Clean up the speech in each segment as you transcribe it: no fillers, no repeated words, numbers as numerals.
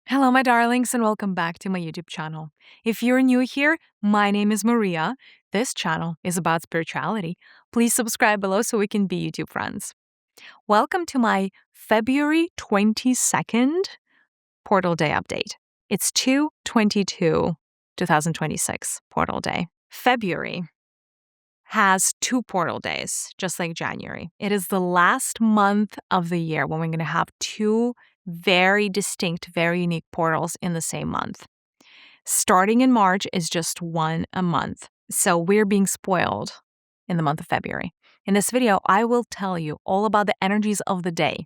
Hello, my darlings, and welcome back to my YouTube channel. If you're new here, my name is Mariya. This channel is about spirituality. Please subscribe below so we can be YouTube friends. Welcome to my February 22nd Portal Day update. It's 2/22/2026 Portal Day. February has 2 portal days, just like January. It is the last month of the year when we're going to have 2 very distinct, very unique portals in the same month. Starting in March is just 1 a month. So we're being spoiled in the month of February. In this video, I will tell you all about the energies of the day,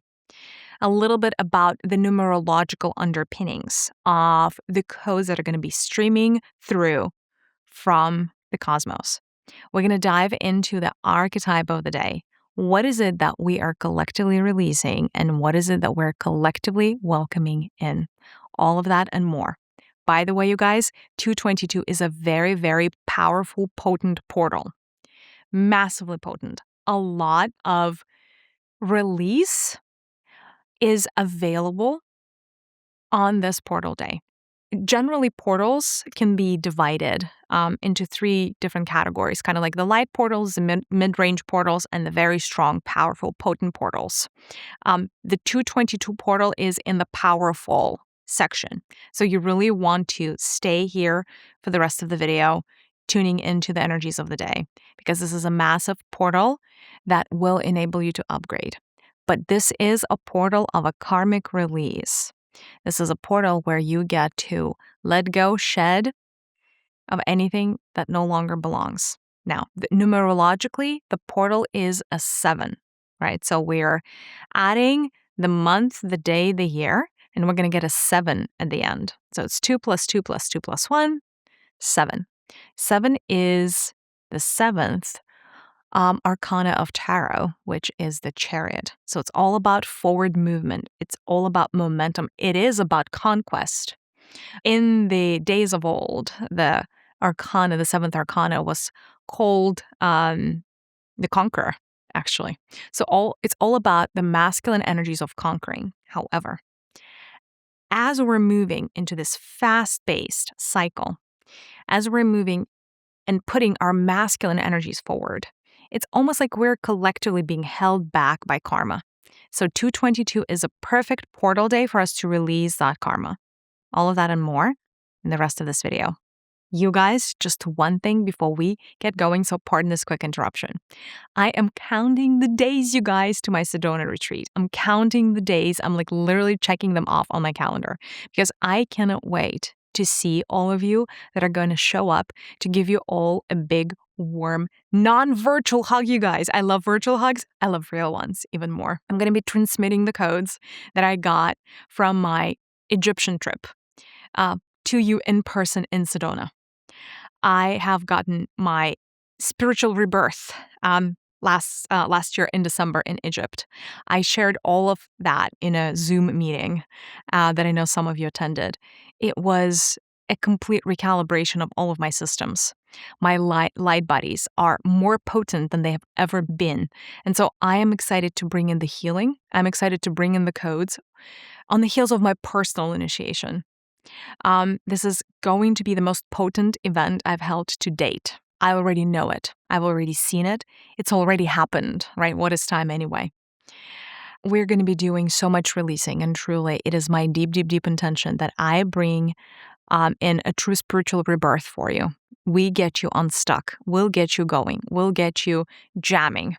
a little bit about the numerological underpinnings of the codes that are going to be streaming through from the cosmos. We're going to dive into the archetype of the day. What is it that we are collectively releasing, and what is it that we're collectively welcoming in? All of that and more. By the way, you guys, 2/22 is a very, very powerful, potent portal. Massively potent. A lot of release is available on this portal day. Generally, portals can be divided into 3 different categories, kind of like the light portals, the mid-range portals, and the very strong, powerful, potent portals. The 2/22 portal is in the powerful section. So you really want to stay here for the rest of the video, tuning into the energies of the day, because this is a massive portal that will enable you to upgrade. But this is a portal of a karmic release. This is a portal where you get to let go, shed of anything that no longer belongs. Now, numerologically, the portal is a 7, right? So we're adding the month, the day, the year, and we're going to get a 7 at the end. So it's 2 plus 2 plus 2 plus 1, 7. 7 is the 7th arcana of tarot, which is the Chariot. So it's all about forward movement. It's all about momentum. It is about conquest. In the days of old, the arcana, the 7th arcana, was called the Conqueror, actually. So it's all about the masculine energies of conquering. However, as we're moving into this fast-paced cycle, as we're moving and putting our masculine energies forward, it's almost like we're collectively being held back by karma. So 2/22 is a perfect portal day for us to release that karma. All of that and more in the rest of this video. You guys, just one thing before we get going, so pardon this quick interruption. I am counting the days, you guys, to my Sedona retreat. I'm counting the days. I'm like literally checking them off on my calendar because I cannot wait to see all of you that are going to show up to give you all a big, warm, non-virtual hug, you guys. I love virtual hugs. I love real ones even more. I'm going to be transmitting the codes that I got from my Egyptian trip to you in person in Sedona. I have gotten my spiritual rebirth last year in December in Egypt. I shared all of that in a Zoom meeting that I know some of you attended. It was a complete recalibration of all of my systems. My light bodies are more potent than they have ever been. And so I am excited to bring in the healing. I'm excited to bring in the codes on the heels of my personal initiation. This is going to be the most potent event I've held to date. I already know it. I've already seen it. It's already happened, right? What is time anyway? We're going to be doing so much releasing, and truly, it is my deep, deep, deep intention that I bring in a true spiritual rebirth for you. We get you unstuck. We'll get you going. We'll get you jamming.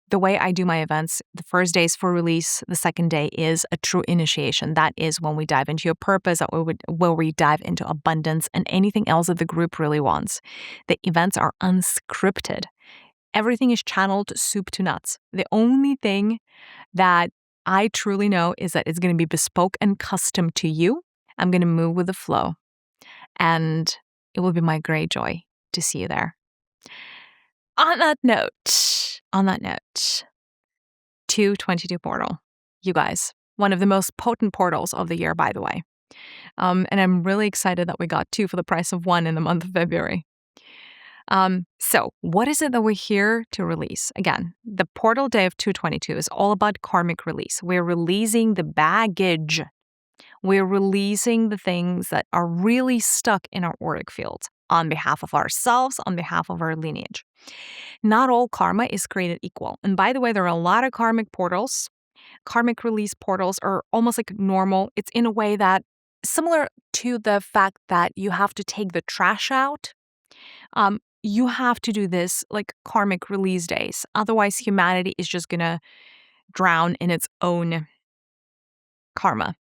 The way I do my events, the first day is for release. The second day is a true initiation. That is when we dive into your purpose, where we dive into abundance and anything else that the group really wants. The events are unscripted. Everything is channeled soup to nuts. The only thing that I truly know is that it's going to be bespoke and custom to you. I'm going to move with the flow. And it will be my great joy to see you there. On that note, 2/22 portal. You guys, one of the most potent portals of the year, by the way. And I'm really excited that we got 2 for the price of 1 in the month of February. So what is it that we're here to release? Again, the portal day of 2/22 is all about karmic release. We're releasing the baggage. We're releasing the things that are really stuck in our auric field on behalf of ourselves, on behalf of our lineage. Not all karma is created equal. And by the way, there are a lot of karmic portals. Karmic release portals are almost like normal. It's in a way that similar to the fact that you have to take the trash out. You have to do this like karmic release days. Otherwise, humanity is just going to drown in its own karma.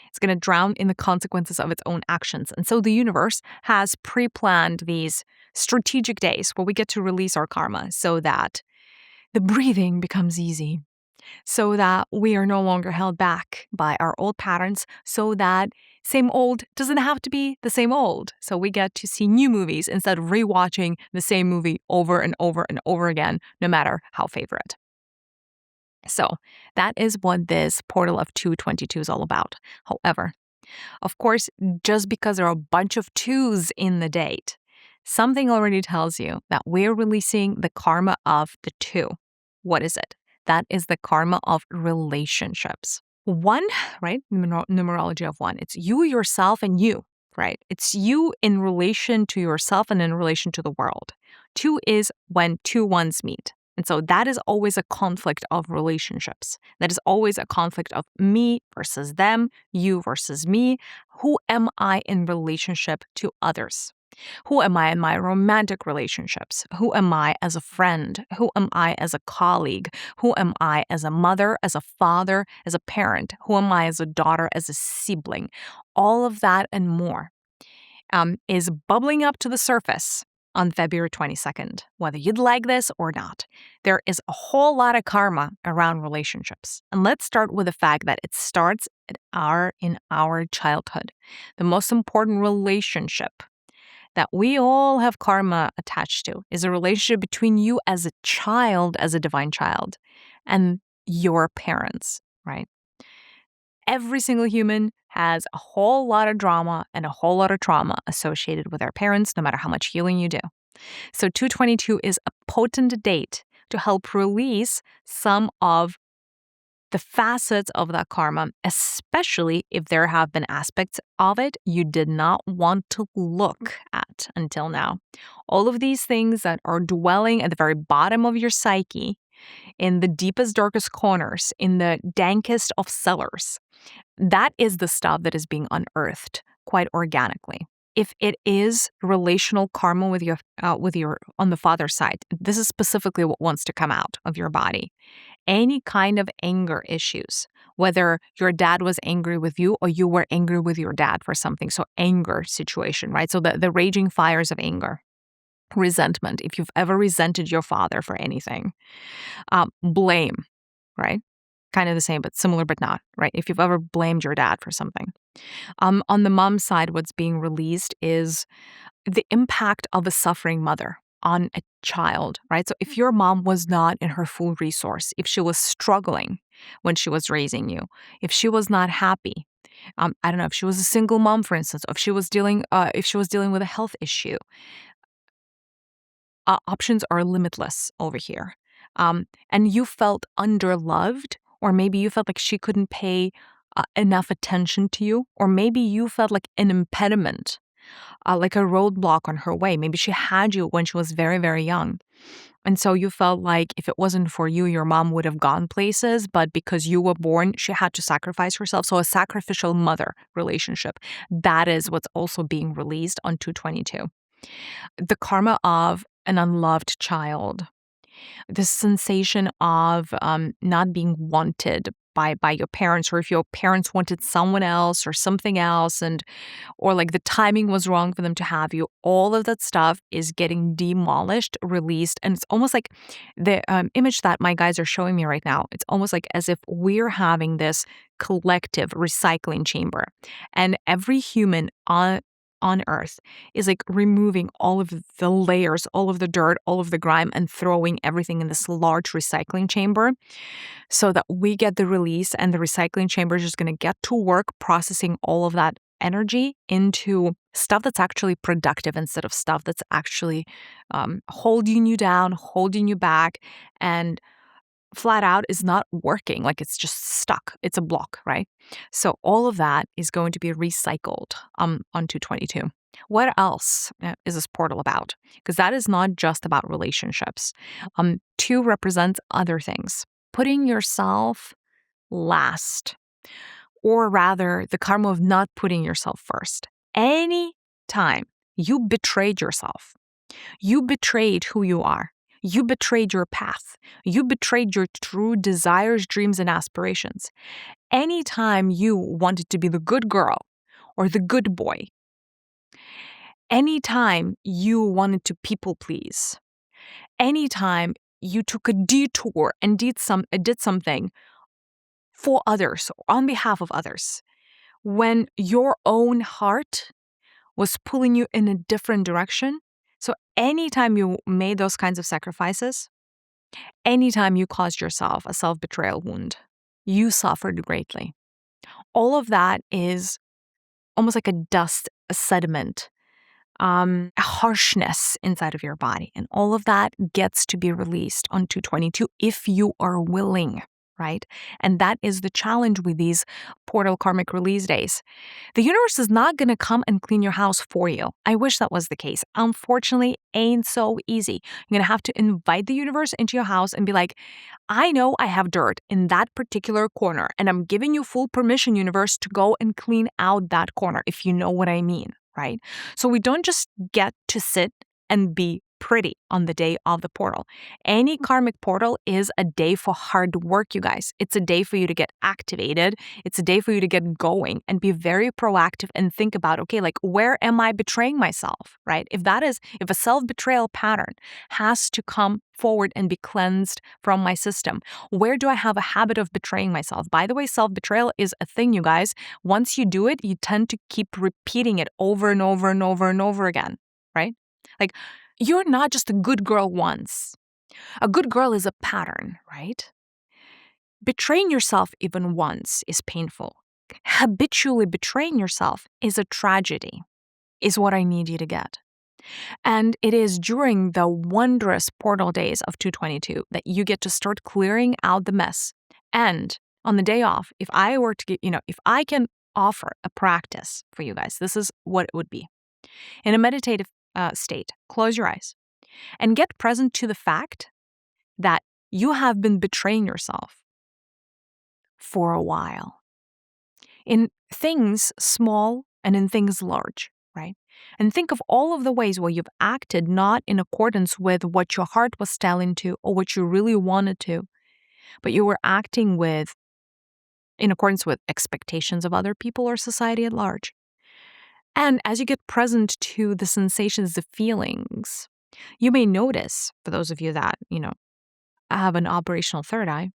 It's going to drown in the consequences of its own actions. And so the universe has pre-planned these strategic days where we get to release our karma so that the breathing becomes easy, so that we are no longer held back by our old patterns, so that same old doesn't have to be the same old. So we get to see new movies instead of rewatching the same movie over and over and over again, no matter how favorite. So that is what this portal of 222 is all about. However, of course, just because there are a bunch of twos in the date, something already tells you that we're releasing the karma of the two. What is it? That is the karma of relationships. One, right? Numerology of one. It's you, yourself, and you, right? It's you in relation to yourself and in relation to the world. Two is when two ones meet. And so that is always a conflict of relationships. That is always a conflict of me versus them, you versus me. Who am I in relationship to others? Who am I in my romantic relationships? Who am I as a friend? Who am I as a colleague? Who am I as a mother, as a father, as a parent? Who am I as a daughter, as a sibling? All of that and more is bubbling up to the surface on February 22nd, whether you'd like this or not. There is a whole lot of karma around relationships. And let's start with the fact that it starts in our childhood. The most important relationship that we all have karma attached to is a relationship between you as a child, as a divine child, and your parents, right? Every single human has a whole lot of drama and a whole lot of trauma associated with their parents, no matter how much healing you do. So 222 is a potent date to help release some of the facets of that karma, especially if there have been aspects of it you did not want to look at until now. All of these things that are dwelling at the very bottom of your psyche, in the deepest, darkest corners, in the dankest of cellars, that is the stuff that is being unearthed quite organically. If it is relational karma with your on the father's side, this is specifically what wants to come out of your body. Any kind of anger issues, whether your dad was angry with you or you were angry with your dad for something. So anger situation, right? So the raging fires of anger, resentment, if you've ever resented your father for anything, blame, right? Kind of the same, but similar, but not, right? If you've ever blamed your dad for something. On the mom's side, what's being released is the impact of a suffering mother on a child, right? So if your mom was not in her full resource, if she was struggling when she was raising you, if she was not happy, I don't know, if she was a single mom, for instance, or if she was dealing with a health issue, options are limitless over here. And you felt underloved, or maybe you felt like she couldn't pay enough attention to you, or maybe you felt like an impediment, like a roadblock on her way. Maybe she had you when she was very, very young. And so you felt like if it wasn't for you, your mom would have gone places, but because you were born, she had to sacrifice herself. So a sacrificial mother relationship, that is what's also being released on 222. The karma of an unloved child, the sensation of not being wanted by your parents, or if your parents wanted someone else or something else, or like the timing was wrong for them to have you, all of that stuff is getting demolished, released. And it's almost like the image that my guys are showing me right now. It's almost like as if we're having this collective recycling chamber, and every human on earth is like removing all of the layers, all of the dirt, all of the grime, and throwing everything in this large recycling chamber so that we get the release, and the recycling chamber is just going to get to work processing all of that energy into stuff that's actually productive instead of stuff that's actually holding you down, holding you back, and flat out is not working, like it's just stuck. It's a block, right? So all of that is going to be recycled on 222. What else is this portal about? Because that is not just about relationships. 2 represents other things. Putting yourself last, or rather the karma of not putting yourself first. Any time you betrayed yourself, you betrayed who you are. You betrayed your path. You betrayed your true desires, dreams, and aspirations. Anytime you wanted to be the good girl or the good boy, anytime you wanted to people please, anytime you took a detour and did something for others, on behalf of others, when your own heart was pulling you in a different direction. So anytime you made those kinds of sacrifices, anytime you caused yourself a self-betrayal wound, you suffered greatly. All of that is almost like a dust, a sediment, a harshness inside of your body. And all of that gets to be released on 222 if you are willing, right? And that is the challenge with these portal karmic release days. The universe is not going to come and clean your house for you. I wish that was the case. Unfortunately, ain't so easy. You're going to have to invite the universe into your house and be like, I know I have dirt in that particular corner, and I'm giving you full permission, universe, to go and clean out that corner, if you know what I mean, right? So we don't just get to sit and be pretty on the day of the portal. Any karmic portal is a day for hard work, you guys. It's a day for you to get activated. It's a day for you to get going and be very proactive and think about, okay, like, where am I betraying myself, right? If a self-betrayal pattern has to come forward and be cleansed from my system, where do I have a habit of betraying myself? By the way, self-betrayal is a thing, you guys. Once you do it, you tend to keep repeating it over and over and over and over again, right? Like, you're not just a good girl once. A good girl is a pattern, right? Betraying yourself even once is painful. Habitually betraying yourself is a tragedy, is what I need you to get. And it is during the wondrous portal days of 222 that you get to start clearing out the mess. And on the day off, if I were to get, if I can offer a practice for you guys, this is what it would be. In a meditative state, close your eyes and get present to the fact that you have been betraying yourself for a while. In things small and in things large, right? And think of all of the ways where you've acted not in accordance with what your heart was telling to or what you really wanted to, but you were acting in accordance with expectations of other people or society at large. And as you get present to the sensations, the feelings, you may notice, for those of you that, have an operational third eye,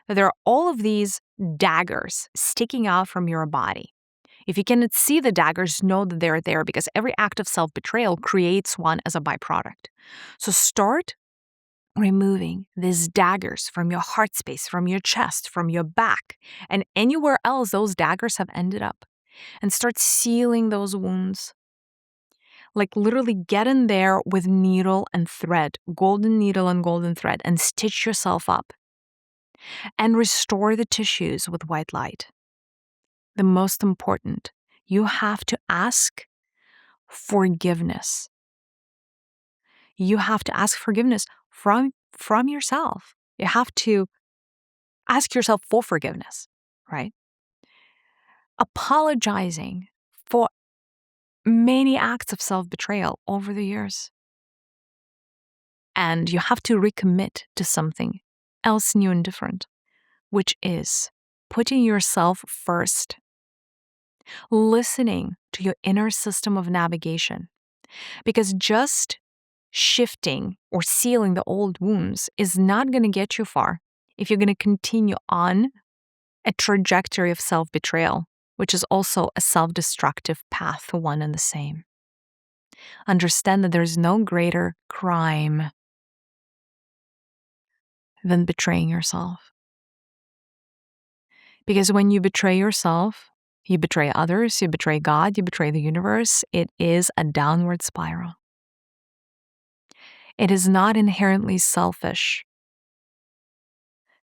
that there are all of these daggers sticking out from your body. If you cannot see the daggers, know that they're there because every act of self-betrayal creates one as a byproduct. So start removing these daggers from your heart space, from your chest, from your back, and anywhere else those daggers have ended up. And start sealing those wounds. Like literally get in there with needle and thread, golden needle and golden thread, and stitch yourself up. And restore the tissues with white light. The most important, you have to ask forgiveness. You have to ask forgiveness from yourself. You have to ask yourself for forgiveness, right? Apologizing for many acts of self-betrayal over the years. And you have to recommit to something else new and different, which is putting yourself first, listening to your inner system of navigation. Because just shifting or sealing the old wounds is not going to get you far if you're going to continue on a trajectory of self-betrayal, which is also a self-destructive path, one and the same. Understand that there's no greater crime than betraying yourself. Because when you betray yourself, you betray others, you betray God, you betray the universe, it is a downward spiral. It is not inherently selfish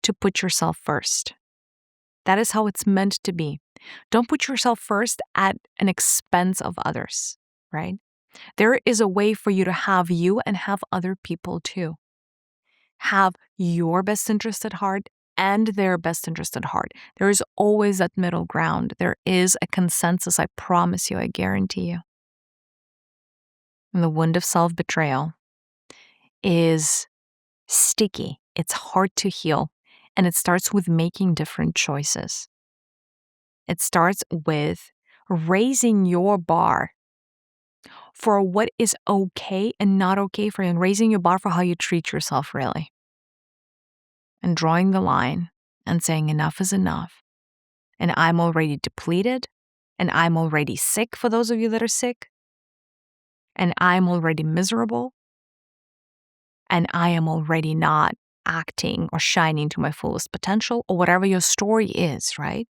to put yourself first. That is how it's meant to be. Don't put yourself first at an expense of others, right? There is a way for you to have you and have other people too. Have your best interest at heart and their best interest at heart. There is always that middle ground. There is a consensus, I promise you, I guarantee you. And the wound of self-betrayal is sticky. It's hard to heal. And it starts with making different choices. It starts with raising your bar for what is okay and not okay for you, and raising your bar for how you treat yourself, really. And drawing the line and saying enough is enough. And I'm already depleted. And I'm already sick, for those of you that are sick. And I'm already miserable. And I am already not acting or shining to my fullest potential, or whatever your story is, right?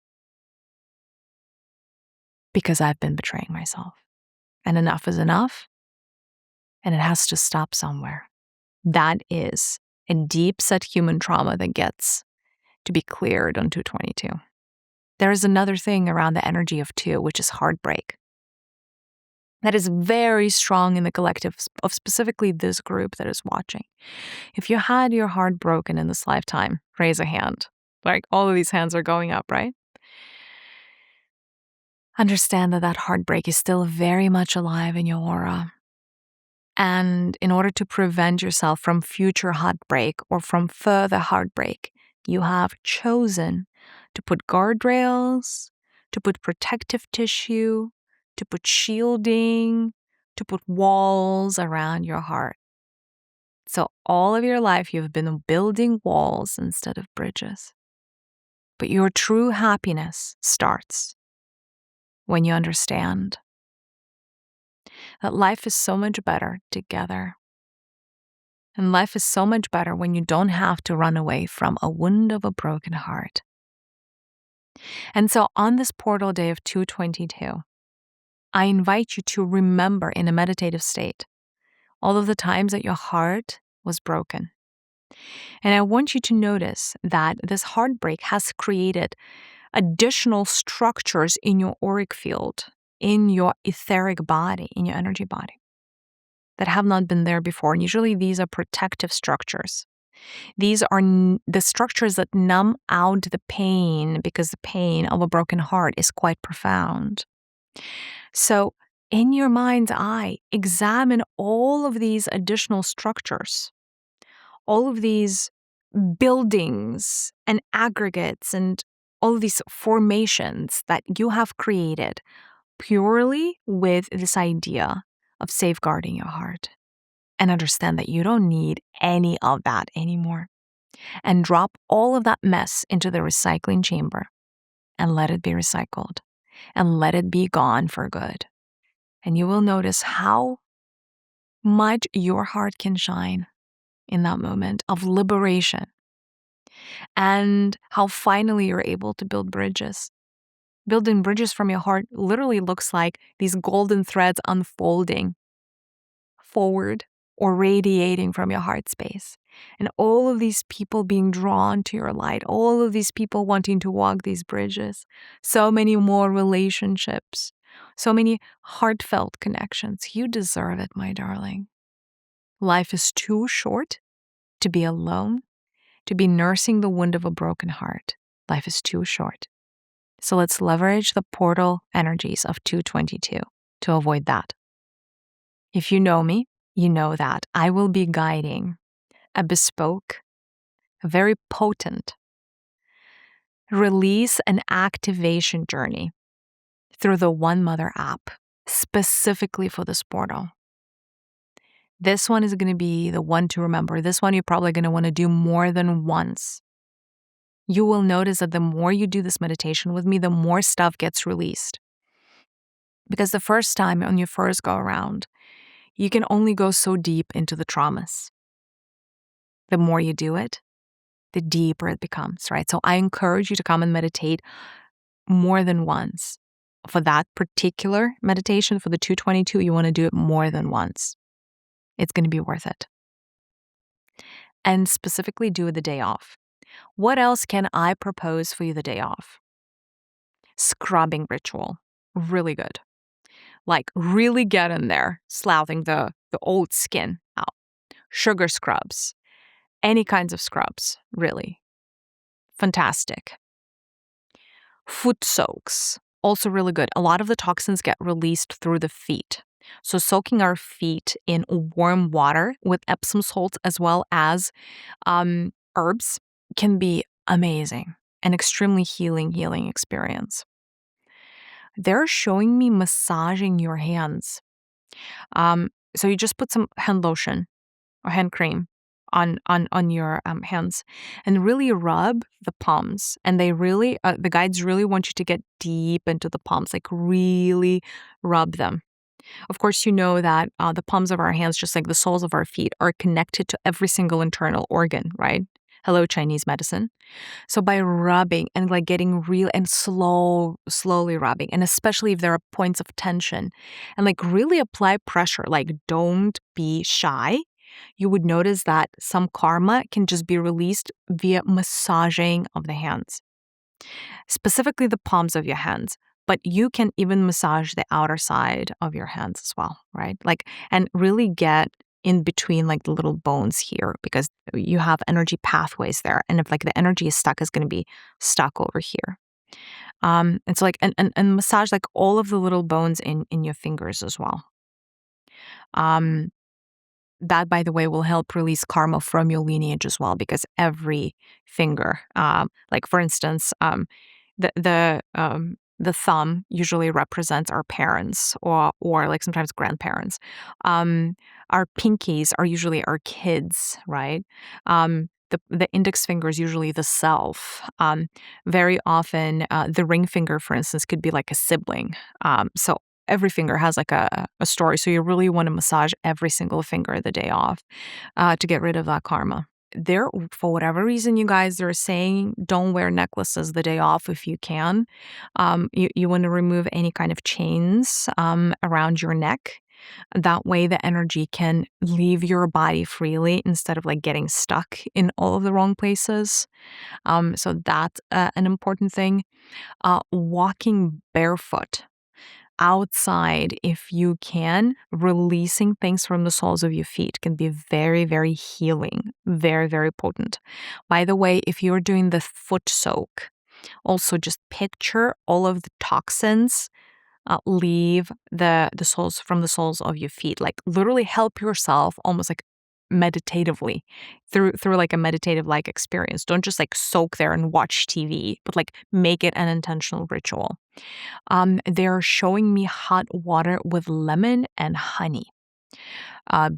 Because I've been betraying myself. And enough is enough. And it has to stop somewhere. That is a deep set human trauma that gets to be cleared on 222. There is another thing around the energy of 2, which is heartbreak. That is very strong in the collective of specifically this group that is watching. If you had your heart broken in this lifetime, raise a hand. Like, all of these hands are going up, right? Understand that heartbreak is still very much alive in your aura. And in order to prevent yourself from future heartbreak or from further heartbreak, you have chosen to put guardrails, to put protective tissue, to put shielding, to put walls around your heart. So all of your life, you've been building walls instead of bridges. But your true happiness starts when you understand that life is so much better together. And life is so much better when you don't have to run away from a wound of a broken heart. And so on this portal day of 222, I invite you to remember in a meditative state all of the times that your heart was broken. And I want you to notice that this heartbreak has created additional structures in your auric field, in your etheric body, in your energy body, that have not been there before. And usually these are protective structures. These are the structures that numb out the pain, because the pain of a broken heart is quite profound. So in your mind's eye, examine all of these additional structures, all of these buildings and aggregates and all of these formations that you have created purely with this idea of safeguarding your heart. And understand that you don't need any of that anymore. And drop all of that mess into the recycling chamber and let it be recycled and let it be gone for good. And you will notice how much your heart can shine in that moment of liberation, and how finally you're able to build bridges. Building bridges from your heart literally looks like these golden threads unfolding forward or radiating from your heart space. And all of these people being drawn to your light, all of these people wanting to walk these bridges, so many more relationships, so many heartfelt connections. You deserve it, my darling. Life is too short to be alone, to be nursing the wound of a broken heart. Life is too short. So let's leverage the portal energies of 222 to avoid that. If you know me, you know that I will be guiding a bespoke, a very potent release and activation journey through the One Mother app, specifically for this portal. This one is going to be the one to remember. This one you're probably going to want to do more than once. You will notice that the more you do this meditation with me, the more stuff gets released. Because the first time on your first go around, you can only go so deep into the traumas. The more you do it, the deeper it becomes, right? So I encourage you to come and meditate more than once. For that particular meditation, for the 222, you want to do it more than once. It's going to be worth it. And specifically do it the day off. What else can I propose for you the day off? Scrubbing ritual. Really good. Like really get in there, sloughing the old skin out. Sugar scrubs. Any kinds of scrubs, really. Fantastic. Foot soaks. Also really good. A lot of the toxins get released through the feet. So soaking our feet in warm water with Epsom salts as well as herbs can be amazing. An extremely healing experience. They're showing me massaging your hands. So you just put some hand lotion or hand cream on your hands and really rub the palms. And they really, the guides really want you to get deep into the palms, like really rub them. Of course, you know that the palms of our hands, just like the soles of our feet, are connected to every single internal organ, right? Hello, Chinese medicine. So by rubbing and like getting real and slowly rubbing, and especially if there are points of tension, and like really apply pressure, like don't be shy. You would notice that some karma can just be released via massaging of the hands, specifically the palms of your hands. But you can even massage the outer side of your hands as well, right? Like, and really get in between like the little bones here because you have energy pathways there. And if like the energy is stuck, it's going to be stuck over here. And so like, and massage like all of the little bones in your fingers as well. That, by the way, will help release karma from your lineage as well, because every finger, like for instance, the thumb usually represents our parents or like sometimes grandparents. Our pinkies are usually our kids, right? The index finger is usually the self. Very often, the ring finger, for instance, could be like a sibling. So every finger has like a story. So you really want to massage every single finger the day off to get rid of that karma. There, for whatever reason, you guys are saying don't wear necklaces the day off if you can. You want to remove any kind of chains around your neck. That way the energy can leave your body freely instead of like getting stuck in all of the wrong places. So that's an important thing. Walking barefoot outside, if you can, releasing things from the soles of your feet can be very, very healing, very, very potent. By the way, if you're doing the foot soak, also just picture all of the toxins leave the soles from the soles of your feet. Like literally help yourself almost like meditatively through like a meditative like experience. Don't just like soak there and watch TV, but like make it an intentional ritual. They're showing me hot water with lemon and honey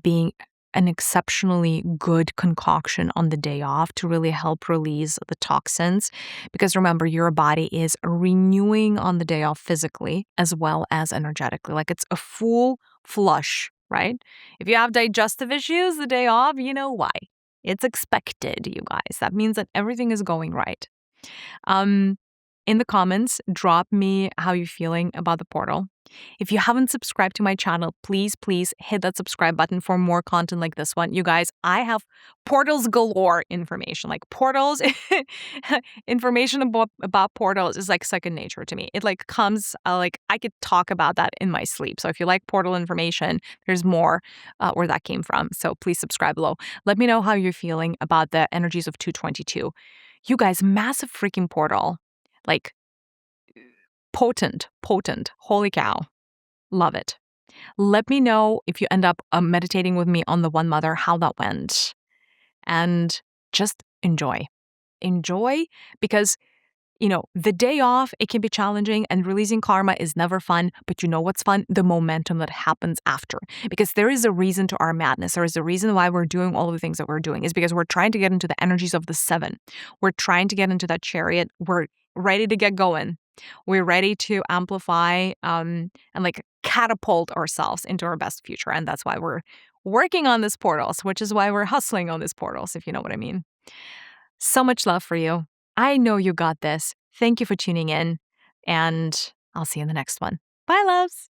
being an exceptionally good concoction on the day off to really help release the toxins. Because remember, your body is renewing on the day off physically as well as energetically. Like it's a full flush, right? If you have digestive issues the day off, you know why. It's expected, you guys. That means that everything is going right. In the comments, drop me how you're feeling about the portal. If you haven't subscribed to my channel, please hit that subscribe button for more content like this one. You guys, I have portals galore information. Like portals, information about portals is like second nature to me. It like comes, like I could talk about that in my sleep. So if you like portal information, there's more where that came from. So please subscribe below. Let me know how you're feeling about the energies of 222. You guys, massive freaking portal. Like potent. Holy cow. Love it. Let me know if you end up meditating with me on the One Mother, how that went. And just enjoy. Enjoy because, you know, the day off, it can be challenging and releasing karma is never fun. But you know what's fun? The momentum that happens after. Because there is a reason to our madness. There is a reason why we're doing all of the things that we're doing is because we're trying to get into the energies of the seven. We're trying to get into that chariot. We're ready to get going. We're ready to amplify and like catapult ourselves into our best future. And that's why we're working on this portals, which is why we're hustling on these portals, if you know what I mean. So much love for you. I know you got this. Thank you for tuning in, and I'll see you in the next one. Bye, loves.